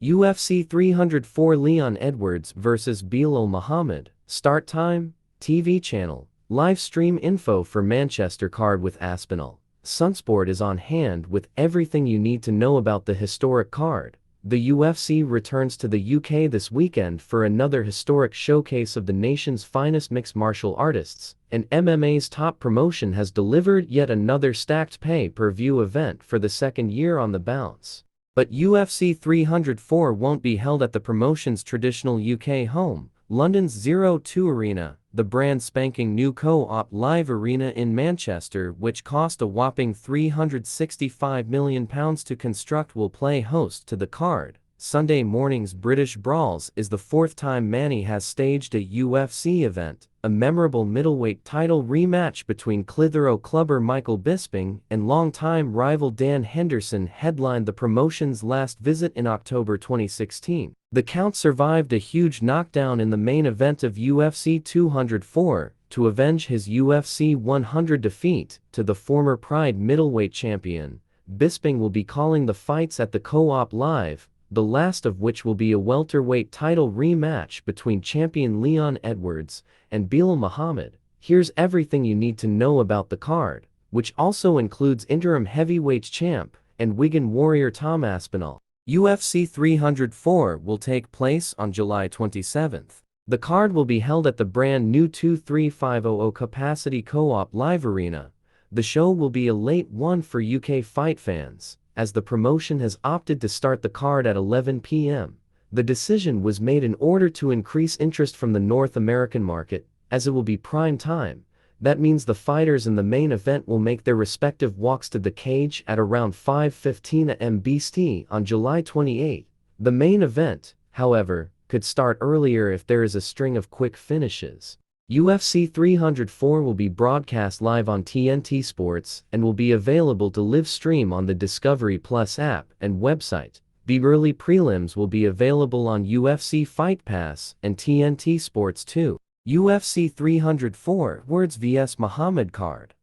UFC 304 Leon Edwards vs Belal Muhammad. Start time, TV channel. Live stream info for Manchester card with Aspinall. Sunsport is on hand with everything you need to know about the historic card. The UFC returns to the UK this weekend for another historic showcase of the nation's finest mixed martial artists, and MMA's top promotion has delivered yet another stacked pay-per-view event for the second year on the bounce. But UFC 304 won't be held at the promotion's traditional UK home, London's 02 Arena, the brand spanking new co-op live arena in Manchester, which cost a whopping £365 million to construct, will play host to the card. Sunday morning's British Brawls is the fourth time Manny has staged a UFC event. A memorable middleweight title rematch between Clitheroe clubber Michael Bisping and longtime rival Dan Henderson headlined the promotion's last visit in October 2016. The Count survived a huge knockdown in the main event of UFC 204 to avenge his UFC 100 defeat to the former Pride middleweight champion. Bisping will be calling the fights at the Co-op Live, the last of which will be a welterweight title rematch between champion Leon Edwards and Belal Muhammad. Here's everything you need to know about the card, which also includes interim heavyweight champ and Wigan Warrior Tom Aspinall. UFC 304 will take place on July 27th. The card will be held at the brand new 23500 capacity Co-op Live Arena. The show will be a late one for UK fight fans, as the promotion has opted to start the card at 11 p.m. The decision was made in order to increase interest from the North American market, as it will be prime time. That means the fighters in the main event will make their respective walks to the cage at around 5:15 am BST on July 28. The main event, however, could start earlier if there is a string of quick finishes. UFC 304 will be broadcast live on TNT Sports and will be available to live stream on the Discovery Plus app and website. The early prelims will be available on UFC Fight Pass and TNT Sports 2. UFC 304 Edwards vs Muhammad card.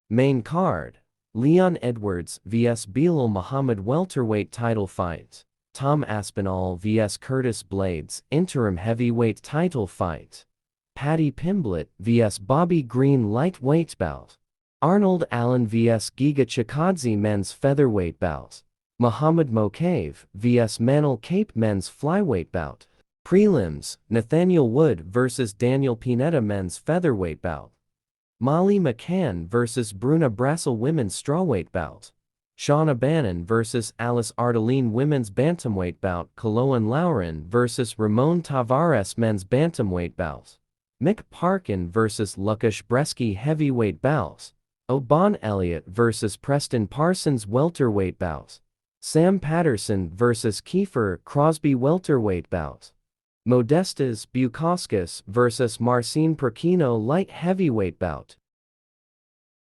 Main card: Leon Edwards vs Belal Muhammad welterweight title fight. Tom Aspinall vs Curtis Blades interim heavyweight title fight. Paddy Pimblett vs Bobby Green lightweight bout. Arnold Allen vs Giga Chikadze men's featherweight bout. Muhammad Mokaev vs Manel Kape men's flyweight bout. Prelims: Nathaniel Wood vs Daniel Pineda men's featherweight bout. Molly McCann vs Bruna Brassel women's strawweight bout. Shauna Bannon vs Alice Ardeline women's bantamweight bout. Kaloan Lauren vs Ramon Tavares men's bantamweight bout. Mick Parkin vs Lukasz Brzeski heavyweight bout. O'Bon Elliott vs Preston Parsons welterweight bout. Sam Patterson vs Kiefer Crosby welterweight bout. Modestas Bukauskas vs Marcin Perkino light heavyweight bout.